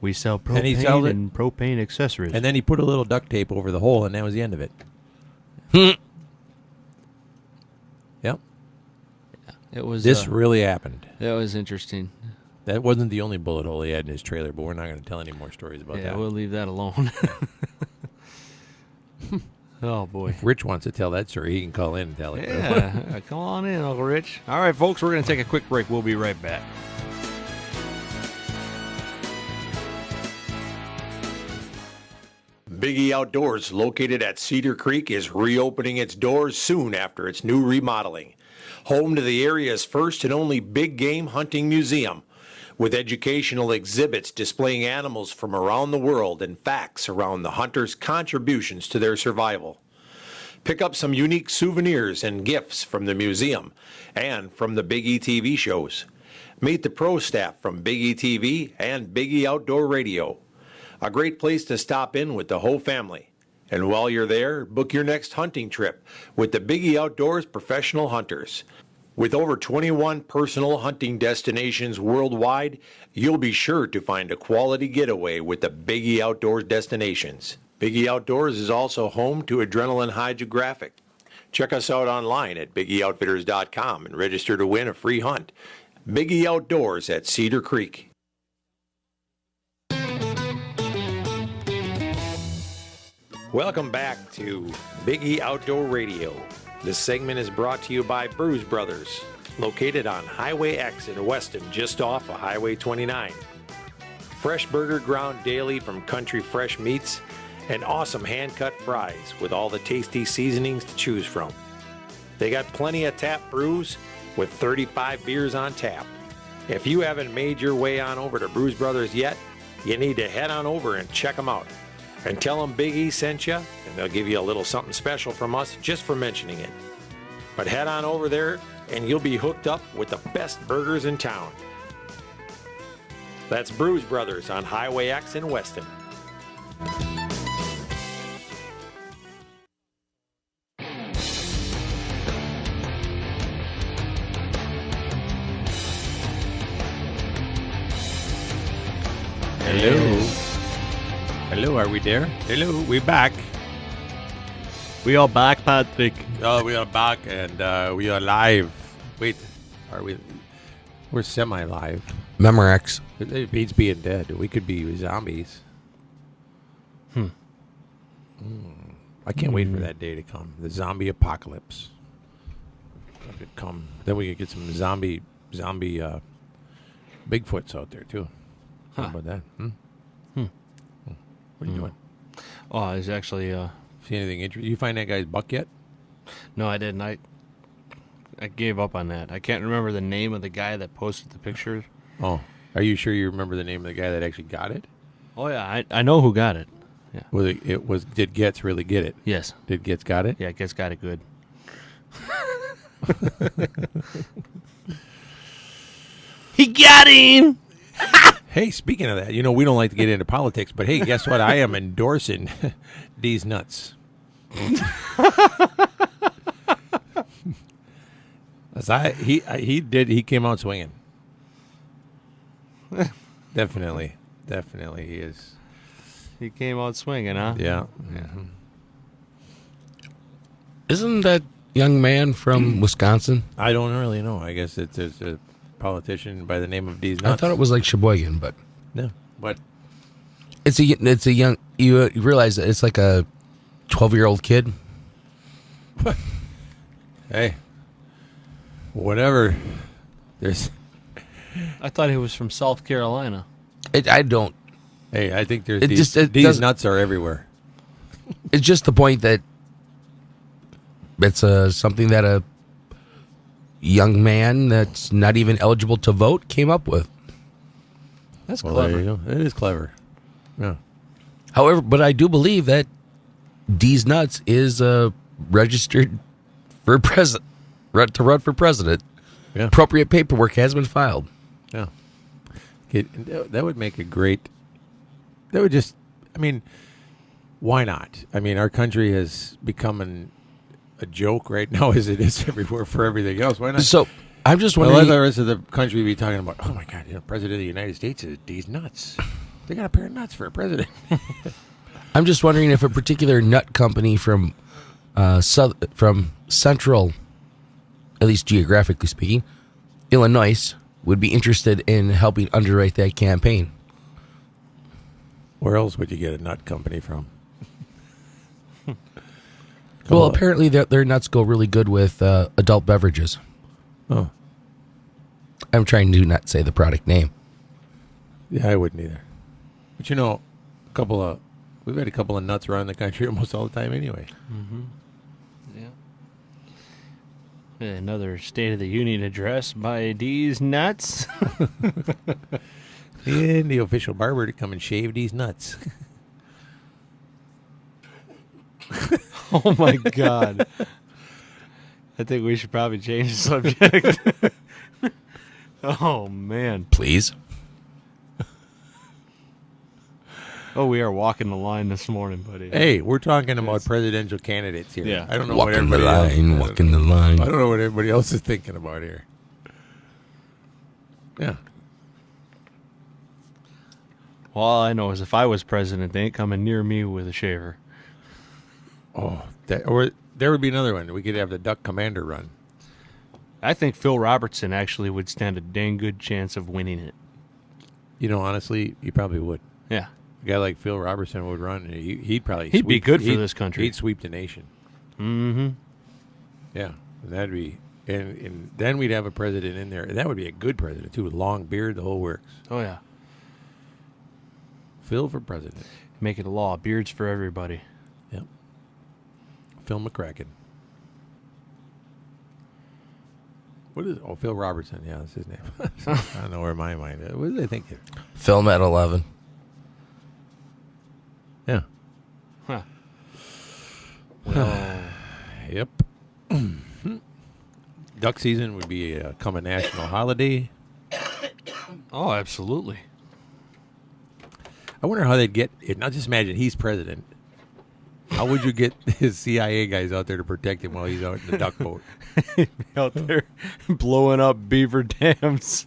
We sell And he sells propane it. and propane accessories. And then he put a little duct tape over the hole, and that was the end of it. Yep. It was This really happened. that was interesting. That wasn't the only bullet hole he had in his trailer, but we're not going to tell any more stories about Yeah, that. we'll leave that alone. Oh, boy. If Rich wants to tell that story, he can call in and tell it. Yeah, come on in, Uncle Rich. All right, folks, we're going to take a quick break. We'll be right back. Biggie Outdoors, located at Cedar Creek, is reopening its doors soon after its new remodeling. Home to the area's first and only big game hunting museum, with educational exhibits displaying animals from around the world and facts around the hunters' contributions to their survival. Pick up some unique souvenirs and gifts from the museum and from the Biggie TV shows. Meet the pro staff from Biggie TV and Biggie Outdoor Radio. A great place to stop in with the whole family. And while you're there, book your next hunting trip with the Biggie Outdoors Professional Hunters. With over 21 personal hunting destinations worldwide, you'll be sure to find a quality getaway with the Biggie Outdoors destinations. Biggie Outdoors is also home to Adrenaline Hydrographic. Check us out online at BiggieOutfitters.com and register to win a free hunt. Biggie Outdoors at Cedar Creek. Welcome back to Biggie Outdoor Radio. This segment is brought to you by Bruise Brothers, located on Highway X in Weston, just off of Highway 29. Fresh burger ground daily from country fresh meats and awesome hand-cut fries with all the tasty seasonings to choose from. They got plenty of tap brews with 35 beers on tap. If you haven't made your way on over to Bruise Brothers yet, you need to head on over and check them out. And tell them Big E sent you, and they'll give you a little something special from us just for mentioning it. But head on over there, and you'll be hooked up with the best burgers in town. That's Bruise Brothers on Highway X in Weston. Hello. Hello, are we there? Hello, we back. We are back, Patrick. Oh, we are back, and we are live. Wait, are we? We're semi-live. Memorex. It beats being dead. We could be zombies. I can't wait for that day to come. The zombie apocalypse. It could come. Then we could get some zombie Bigfoots out there too. How about that? What are you doing? Oh, I was actually. See anything interesting? You find that guy's buck yet? No, I didn't. I gave up on that. I can't remember the name of the guy that posted the pictures. Oh, are you sure you remember the name of the guy that actually got it? Oh yeah, I know who got it. Yeah. Did Getz really get it? Yes. Did Getz got it? Yeah, Getz got it good. He got him. Hey, speaking of that, we don't like to get into politics, but hey, guess what? I am endorsing these nuts. He came out swinging. Definitely he is. He came out swinging, huh? Yeah. Mm-hmm. Isn't that young man from Wisconsin? I don't really know. I guess it's a politician by the name of D's Nuts. I thought it was like Sheboygan, but no. But it's a young. You realize that it's like a 12-year-old kid. Hey, whatever. I thought he was from South Carolina. I don't. Hey, I think there's these nuts are everywhere. It's just the point that it's something that a young man that's not even eligible to vote came up with. That's Well, clever. there you go. It is clever. Yeah. However, but I do believe that D's Nuts is registered for president to run for president. Yeah. Appropriate paperwork has been filed. Yeah. That would make a great. That would just. I mean, why not? I mean, our country has become a joke right now, as it is everywhere for everything else. Why not? So I'm just Well, wondering. let the rest of the country be talking about. Oh my God! President of the United States is D's Nuts. They got a pair of nuts for a president. I'm just wondering if a particular nut company from central, at least geographically speaking, Illinois would be interested in helping underwrite that campaign. Where else would you get a nut company from? Well, apparently their nuts go really good with adult beverages. Oh. I'm trying to not say the product name. Yeah, I wouldn't either. But we've had a couple of nuts around the country almost all the time anyway. Mm-hmm. Yeah. Another State of the Union address by D's Nuts. And the official barber to come and shave these nuts. Oh my God. I think we should probably change the subject. Oh man. Please. Oh, we are walking the line this morning, buddy. Hey, we're talking about presidential candidates here. Yeah. I don't know Walking what the everybody line, else, walking the line. I don't know what everybody else is thinking about here. Yeah. Well, all I know is if I was president, they ain't coming near me with a shaver. Oh, or there would be another one. We could have the Duck Commander run. I think Phil Robertson actually would stand a dang good chance of winning it. Honestly, you probably would. Yeah. A guy like Phil Robertson would run. He'd be good for this country. He'd sweep the nation. Mm-hmm. Yeah, that'd be, and then we'd have a president in there. And that would be a good president too, with long beard, the whole works. Oh yeah. Phil for president. Make it a law. Beards for everybody. Yep. Phil McCracken. What is? Oh, Phil Robertson. Yeah, that's his name. I don't know where my mind is. What did I think? Film at 11. Yeah. Huh. Well, Yep. Duck season would become a national holiday. oh, absolutely. I wonder how they'd get it. Now, just imagine he's president. How would you get his CIA guys out there to protect him while he's out in the duck boat? Out there blowing up beaver dams.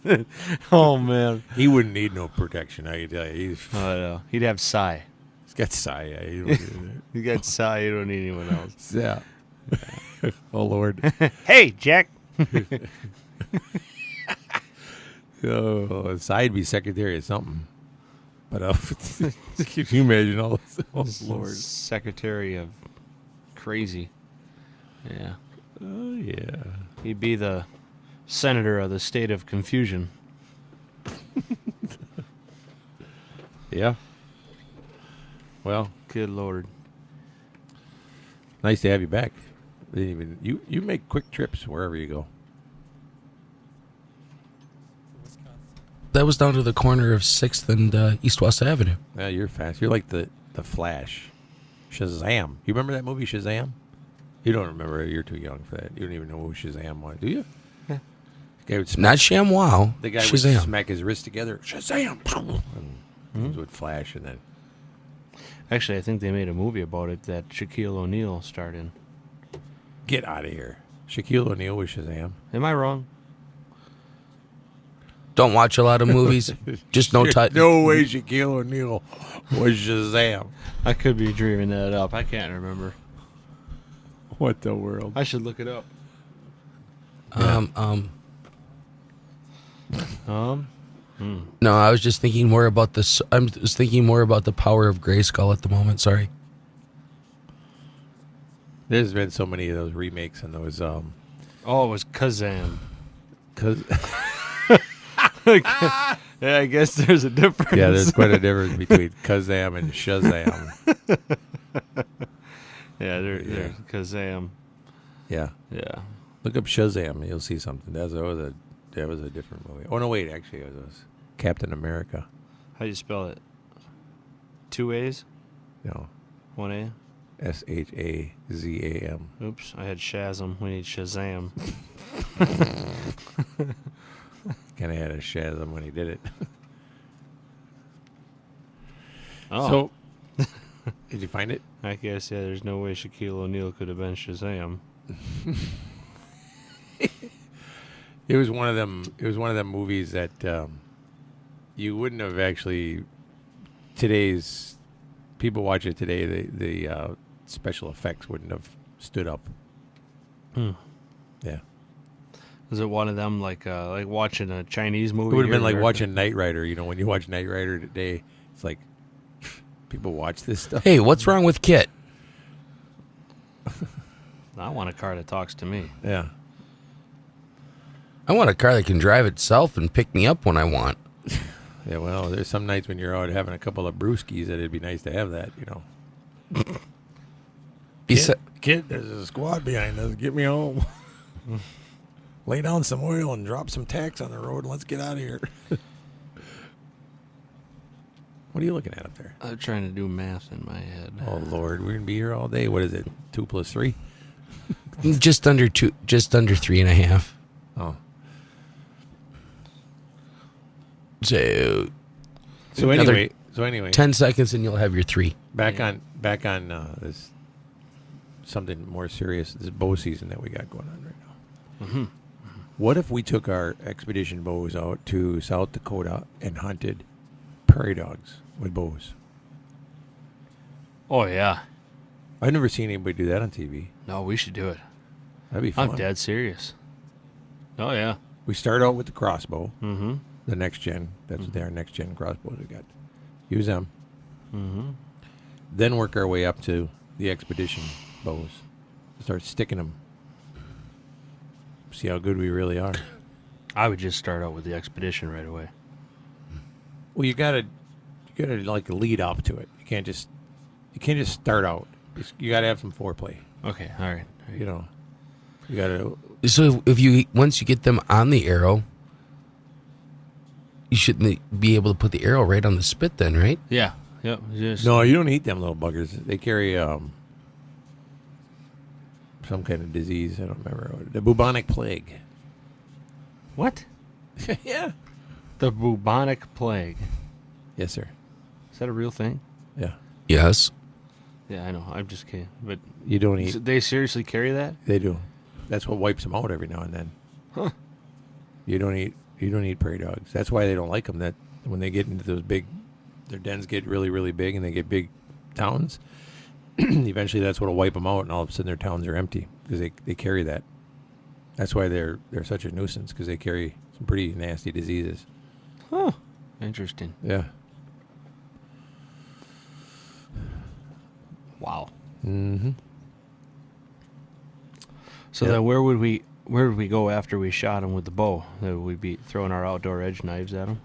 Oh, man. He wouldn't need no protection, I can tell you. He'd have Psy. He's got CIA. You got Psy. You don't need anyone else. Yeah. Oh, Lord. Hey, Jack. Oh, I'd be secretary of something. But can you imagine all this? Oh, Lord. Secretary of crazy. Yeah. Oh, yeah. He'd be the senator of the state of confusion. Yeah. Well, good Lord. Nice to have you back. You make quick trips wherever you go. That was down to the corner of 6th and East West Avenue. Yeah, you're fast. You're like the Flash. Shazam. You remember that movie Shazam? You don't remember. You're too young for that. You don't even know who Shazam was, do you? Yeah. The guy would Not ShamWow. The guy Shazam. would smack his wrists together. Shazam! And things would flash, and then... Actually, I think they made a movie about it that Shaquille O'Neal starred in. Get out of here. Shaquille O'Neal was Shazam. Am I wrong? Don't watch a lot of movies. Just no touch. No way Shaquille O'Neal was Shazam. I could be dreaming that up. I can't remember. What the world? I should look it up. No, I was just thinking more about this. I was thinking more about the power of Grayskull at the moment. Sorry. There's been so many of those remakes and those. Oh, it was Kazam. Yeah, I guess there's a difference. Yeah, there's quite a difference between Kazam and Shazam. Yeah, there's Kazam. Yeah. Yeah. Look up Shazam and you'll see something. That was a different movie. Oh, no, wait. Actually, it was Captain America. How do you spell it? 2 A's? No. 1 A? Shazam. Oops, I had Shazam. We need Shazam. Kind of had a Shazam when he did it. Oh. So, did you find it? I guess, yeah, there's no way Shaquille O'Neal could have been Shazam. It was one of them. It was one of them movies that you wouldn't have actually. Today's people watch it today. The special effects wouldn't have stood up. Yeah. Was it one of them like watching a Chinese movie? It would have been here in like America? watching Knight Rider. You know, when you watch Knight Rider today, it's like people watch this stuff. Hey, what's wrong with Kit? I want a car that talks to me. Yeah. I want a car that can drive itself and pick me up when I want. Yeah, well, there's some nights when you're out having a couple of brewskis that it'd be nice to have that, you know. Kid, there's a squad behind us. Get me home. Lay down some oil and drop some tacks on the road and let's get out of here. What are you looking at up there? I'm trying to do math in my head. Oh, Lord, we're going to be here all day. What is it, 2 + 3? Just under 2, just under 3.5. Oh. So anyway, 10 seconds and you'll have your 3. Back on this something more serious. This bow season that we got going on right now. Mm-hmm. What if we took our expedition bows out to South Dakota and hunted prairie dogs with bows? Oh, yeah. I've never seen anybody do that on TV. No, we should do it. That'd be fun. I'm dead serious. Oh, yeah. We start out with the crossbow. Mm-hmm. The next gen. That's their next gen crossbows we got. Use them. Mm-hmm. Then work our way up to the expedition bows. Start sticking them. See how good we really are. I would just start out with the expedition right away. Well, you gotta like lead up to it. You can't just start out. You gotta have some foreplay. Okay, all right. You know, you gotta. So once you get them on the arrow, you shouldn't be able to put the arrow right on the spit then, right? Yeah. Yep. No, you don't eat them little buggers. They carry some kind of disease. I don't remember. The bubonic plague. What? Yeah. The bubonic plague. Yes, sir. Is that a real thing? Yeah. Yes. Yeah, I know. I'm just kidding. But you don't eat. They seriously carry that? They do. That's what wipes them out every now and then. Huh. You don't eat prairie dogs. That's why they don't like them. That when they get into those their dens get really, really big and they get big towns. Eventually, that's what'll wipe them out, and all of a sudden their towns are empty because they carry that. That's why they're such a nuisance, because they carry some pretty nasty diseases. Huh. Interesting. Yeah. Wow. Mm-hmm. So then where would we go after we shot him with the bow? Would we be throwing our outdoor edge knives at him?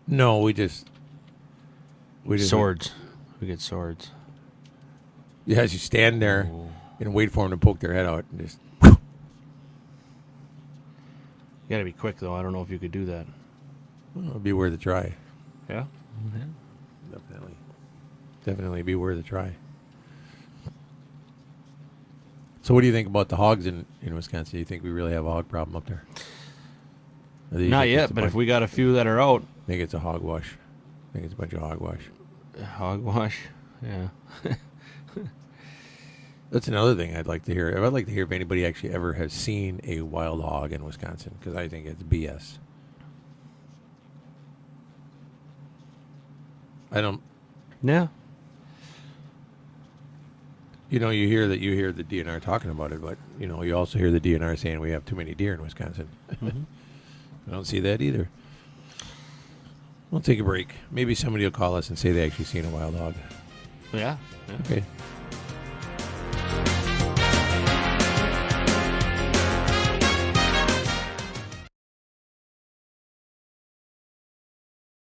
No, we just Swords. We get swords. Yeah, as you stand there and wait for them to poke their head out and just. You got to be quick though. I don't know if you could do that. Well, it'd be worth a try. Yeah. Definitely be worth a try. So, what do you think about the hogs in Wisconsin? Do you think we really have a hog problem up there? Or do you Not think yet, it's a but if bunch- we got a few that are out, I think it's a hogwash. I think it's a bunch of hogwash. hogwash. Yeah. That's another thing I'd like to hear. I'd like to hear if anybody actually ever has seen a wild hog in Wisconsin, because I think it's BS. I don't. Yeah. You know, you hear the DNR talking about it, but you also hear the DNR saying we have too many deer in Wisconsin. Mm-hmm. I don't see that either. We'll take a break. Maybe somebody will call us and say they actually seen a wild hog. Yeah. Okay.